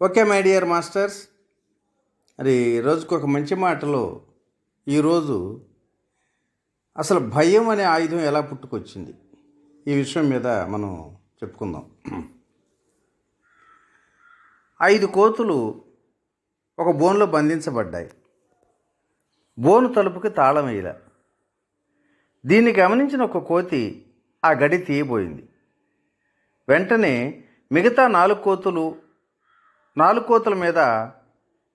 Okay my dear masters, మరి రోజుకు ఒక మంచి మాటలో ఈరోజు అసలు భయం అనే ఆయుధం ఎలా పుట్టుకొచ్చింది ఈ విషయం మీద మనం చెప్పుకుందాం. 5 కోతులు ఒక బోన్లో బంధించబడ్డాయి. బోను తలుపుకి తాళం వేయలే. దీన్ని గమనించిన ఒక కోతి ఆ గడి తీయబోయింది. వెంటనే మిగతా 4 కోతుల మీద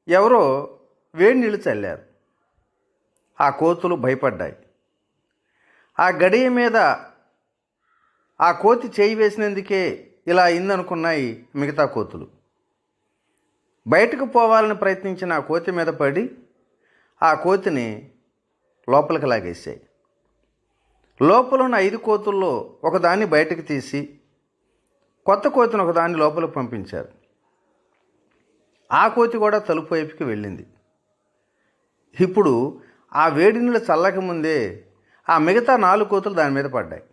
ఎవరో వేడి నీళ్ళు చల్లారు. ఆ కోతులు భయపడ్డాయి. ఆ గడియ మీద ఆ కోతి చేయి వేసినందుకే ఇలా అయిందనుకున్నాయి మిగతా కోతులు. బయటకు పోవాలని ప్రయత్నించిన ఆ కోతి మీద పడి ఆ కోతిని లోపలికి లాగేశాయి. లోపల ఉన్న 5 కోతుల్లో ఒకదాన్ని బయటకు తీసి కొత్త కోతిని ఒకదాన్ని లోపలికి పంపించారు. ఆ కోతి కూడా తలుపు వైపుకి వెళ్ళింది. ఇప్పుడు ఆ వేడి నీళ్ళు చల్లక ముందే ఆ మిగతా 4 కోతులు దాని మీద పడ్డాయి.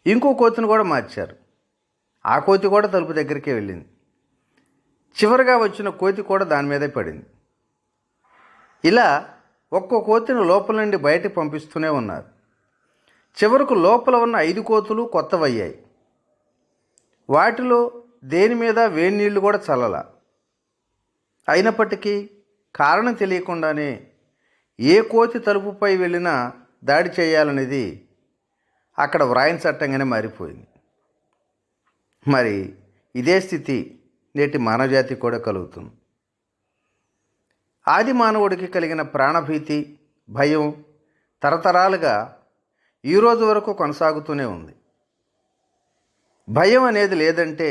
ఇంకో కోతిని కూడా మార్చారు. ఆ కోతి కూడా తలుపు దగ్గరికే వెళ్ళింది. చివరిగా వచ్చిన కోతి కూడా దాని మీదే పడింది. ఇలా ఒక్కో కోతిని లోపల నుండి బయటకు పంపిస్తూనే ఉన్నారు. చివరకు లోపల ఉన్న 5 కోతులు కొత్తవయ్యాయి. వాటిలో దేని మీద వేడి నీళ్లు కూడా చల్లలా. అయినప్పటికీ కారణం తెలియకుండానే ఏ కోతి తలుపుపై వెళ్ళినా దాడి చేయాలనేది అక్కడ వ్రాయిన చట్టంగానే మారిపోయింది. మరి ఇదే స్థితి నేటి మానవజాతి కూడా కలుగుతుంది. ఆది మానవుడికి కలిగిన ప్రాణభీతి, భయం తరతరాలుగా ఈరోజు వరకు కొనసాగుతూనే ఉంది. భయం అనేది లేదంటే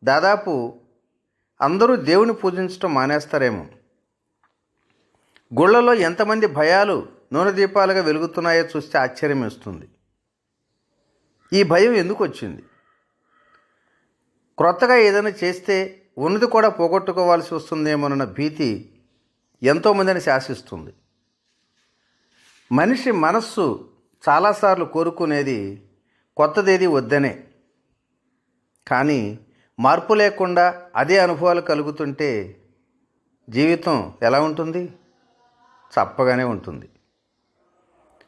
దాదాపు అందరూ దేవుని పూజించడం మానేస్తారేమో. గుళ్ళలో ఎంతమంది భయాలు నూనె దీపాలుగా వెలుగుతున్నాయో చూస్తే ఆశ్చర్యం వేస్తుంది. ఈ భయం ఎందుకు వచ్చింది? క్రొత్తగా ఏదైనా చేస్తే ఉన్నది కూడా పోగొట్టుకోవాల్సి వస్తుందేమోనన్న భీతి ఎంతోమందిని శాసిస్తుంది. మనిషి మనస్సు చాలాసార్లు కోరుకునేది కొత్తదేది వద్దనే. కానీ మార్పు లేకుండా అదే అనుభవాలు కలుగుతుంటే జీవితం ఎలా ఉంటుంది? చప్పగానే ఉంటుంది.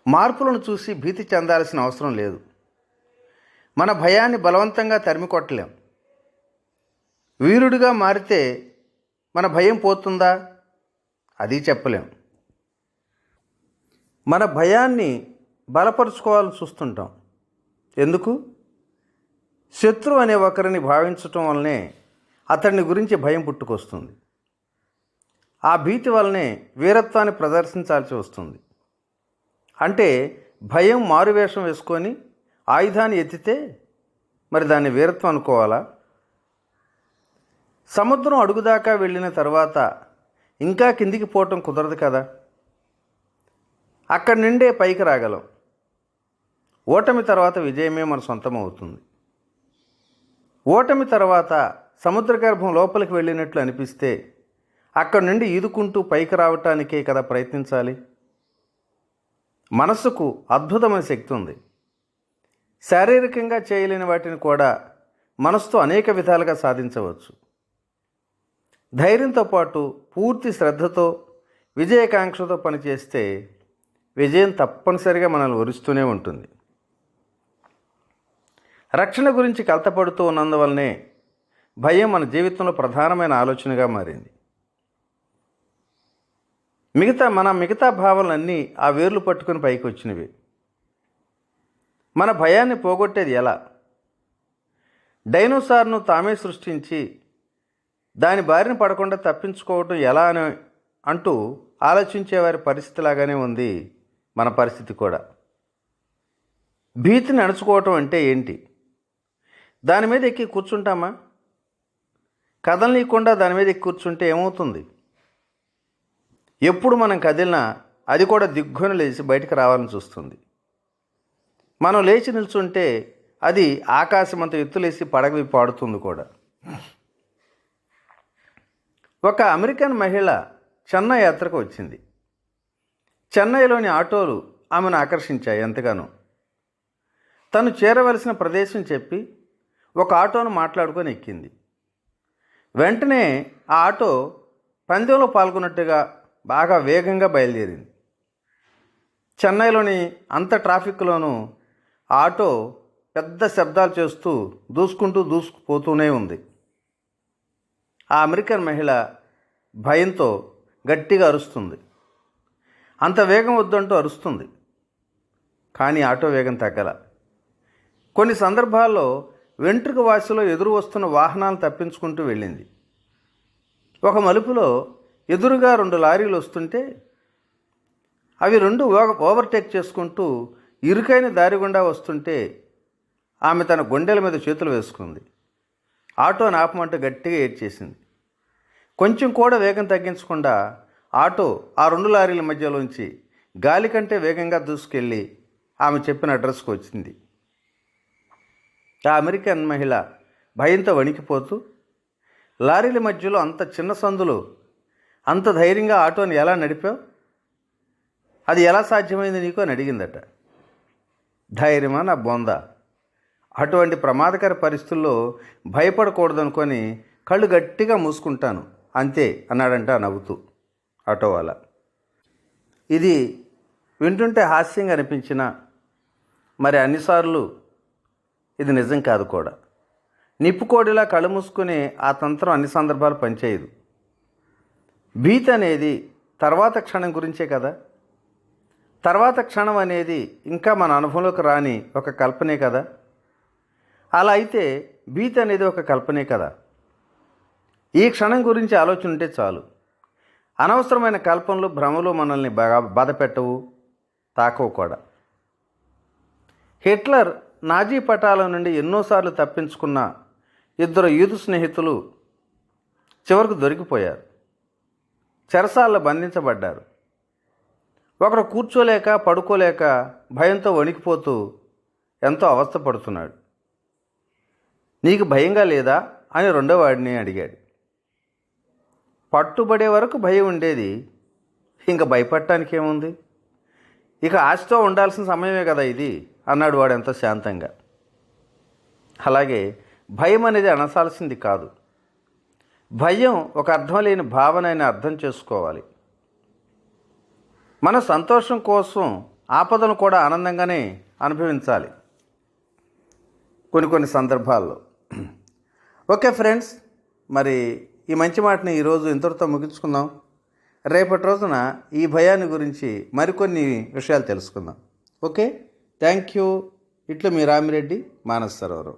మార్పులను చూసి భీతి చెందాల్సిన అవసరం లేదు. మన భయాన్ని బలవంతంగా తరిమి కొట్టలేం. వీరుడిగా మారితే మన భయం పోతుందా? అది చెప్పలేం. మన భయాన్ని బలపరుచుకోవాలని చూస్తుంటాం. ఎందుకు? శత్రువు అనే ఒకరిని భావించటం వల్లనే అతడిని గురించి భయం పుట్టుకొస్తుంది. ఆ భీతి వల్లనే వీరత్వాన్ని ప్రదర్శించాల్సి వస్తుంది. అంటే భయం మారువేషం వేసుకొని ఆయుధాన్ని ఎత్తితే మరి దాన్ని వీరత్వం అనుకోవాలా? సముద్రం అడుగుదాకా వెళ్ళిన తర్వాత ఇంకా కిందికి పోవటం కుదరదు కదా. అక్కడి నుండే పైకి రాగలం. ఓటమి తర్వాత విజయమే మన సొంతం అవుతుంది. ఓటమి తర్వాత సముద్ర గర్భం లోపలికి వెళ్ళినట్లు అనిపిస్తే అక్కడి నుండి ఈదుకుంటూ పైకి రావటానికే కదా ప్రయత్నించాలి. మనస్సుకు అద్భుతమైన శక్తి ఉంది. శారీరకంగా చేయలేని వాటిని కూడా మనసుతో అనేక విధాలుగా సాధించవచ్చు. ధైర్యంతో పాటు పూర్తి శ్రద్ధతో విజయకాంక్షతో పనిచేస్తే విజయం తప్పనిసరిగా మనల్ని వరిస్తూనే ఉంటుంది. రక్షణ గురించి కలతపడుతూ ఉన్నందువల్లనే భయం మన జీవితంలో ప్రధానమైన ఆలోచనగా మారింది. మిగతా భావాలన్నీ ఆ వేర్లు పట్టుకుని పైకి వచ్చినవి. మన భయాన్ని పోగొట్టేది ఎలా? డైనోసార్ను తామే సృష్టించి దాని బారిన పడకుండా తప్పించుకోవటం ఎలా అని అంటూ ఆలోచించేవారి పరిస్థితిలాగానే ఉంది మన పరిస్థితి కూడా. భీతిని అణుచుకోవటం అంటే ఏంటి? దాని మీద ఎక్కి కూర్చుంటామా? కదలనీయకుండా దాని మీద ఎక్కి కూర్చుంటే ఏమవుతుంది? ఎప్పుడు మనం కదిలినా అది కూడా దిగ్గున లేచి బయటకు రావాలని చూస్తుంది. మనం లేచి నిల్చుంటే అది ఆకాశమంత ఎత్తులేసి పడగవి పాడుతుంది కూడా. ఒక అమెరికన్ మహిళ చెన్నై యాత్రకు వచ్చింది. చెన్నైలోని ఆటోలు ఆమెను ఆకర్షించాయి ఎంతగానో. తను చేరవలసిన ప్రదేశం చెప్పి ఒక ఆటోను మాట్లాడుకొని ఎక్కింది. వెంటనే ఆ ఆటో పందెంలో పాల్గొన్నట్టుగా బాగా వేగంగా బయలుదేరింది. చెన్నైలోని అంత ట్రాఫిక్లోనూ ఆటో పెద్ద శబ్దాలు చేస్తూ దూసుకుపోతూనే ఉంది. ఆ అమెరికన్ మహిళ భయంతో గట్టిగా అరుస్తుంది. అంత వేగం వద్దంటూ అరుస్తుంది, కానీ ఆటో వేగం తగ్గల. కొన్ని సందర్భాల్లో వెంట్రుక వాసిలో ఎదురు వస్తున్న వాహనాలను తప్పించుకుంటూ వెళ్ళింది. ఒక మలుపులో ఎదురుగా 2 లారీలు వస్తుంటే అవి 2 ఓవర్టేక్ చేసుకుంటూ ఇరుకైన దారి గుండా వస్తుంటే ఆమె తన గుండెల మీద చేతులు వేసుకుంది. ఆటోను ఆపమంటూ గట్టిగా ఏడ్చేసింది. కొంచెం కూడా వేగం తగ్గించకుండా ఆటో ఆ 2 లారీల మధ్యలోంచి గాలి కంటే వేగంగా దూసుకెళ్ళి ఆమె చెప్పిన అడ్రస్కు వచ్చింది. ఆ అమెరికన్ మహిళ భయంతో వణికిపోతూ, లారీల మధ్యలో అంత చిన్న సందులో అంత ధైర్యంగా ఆటోని ఎలా నడిపావు, అది ఎలా సాధ్యమైంది నీకు అని అడిగిందట. ధైర్యమా నా బొంద, అటువంటి ప్రమాదకర పరిస్థితుల్లో భయపడకూడదనుకొని కళ్ళు గట్టిగా మూసుకుంటాను అంతే అన్నాడంట నవ్వుతూ ఆటో వాళ్ళ. ఇది వింటుంటే హాస్యంగా అనిపించినా మరి అన్నిసార్లు ఇది నిజం కాదు కూడా. నిప్పుకోడిలా కళ్ళు మూసుకునే ఆ తంత్రం అన్ని సందర్భాలు పనిచేయదు. భీతి అనేది తర్వాత క్షణం గురించే కదా. తర్వాత క్షణం అనేది ఇంకా మన అనుభవంలోకి రాని ఒక కల్పనే కదా. అలా అయితే భీతి అనేది ఒక కల్పనే కదా. ఈ క్షణం గురించి ఆలోచన ఉంటే చాలు. అనవసరమైన కల్పనలు, భ్రమలు మనల్ని బాధ పెట్టవు, తాకవు కూడా. హిట్లర్ నాజీ పటాల నుండి ఎన్నోసార్లు తప్పించుకున్న 2 యూదు స్నేహితులు చివరకు దొరికిపోయారు. చెరసాలలో బంధించబడ్డారు. ఒకడు కూర్చోలేక పడుకోలేక భయంతో వణికిపోతూ ఎంతో అవస్థపడుతున్నాడు. నీకు భయంగా లేదా అని రెండో వాడిని అడిగాడు. పట్టుబడే వరకు భయం ఉండేది, ఇంకా భయపడటానికి ఏముంది, ఇక ఆశతో ఉండాల్సిన సమయమే కదా ఇది అన్నాడు వాడు ఎంతో శాంతంగా. అలాగే భయం అనేది అనసాల్సింది కాదు. భయం ఒక అర్థం లేని భావన అని అర్థం చేసుకోవాలి. మన సంతోషం కోసం ఆపదను కూడా ఆనందంగానే అనుభవించాలి కొన్ని సందర్భాల్లో. ఓకే ఫ్రెండ్స్, మరి ఈ మంచి మాటని ఈరోజు ఇంతటితో ముగించుకుందాం. రేపటి రోజున ఈ భయాన్ని గురించి మరికొన్ని విషయాలు తెలుసుకుందాం. Okay, thank you. ఇట్లా మీ రామిరెడ్డి, మానస సరోవరం.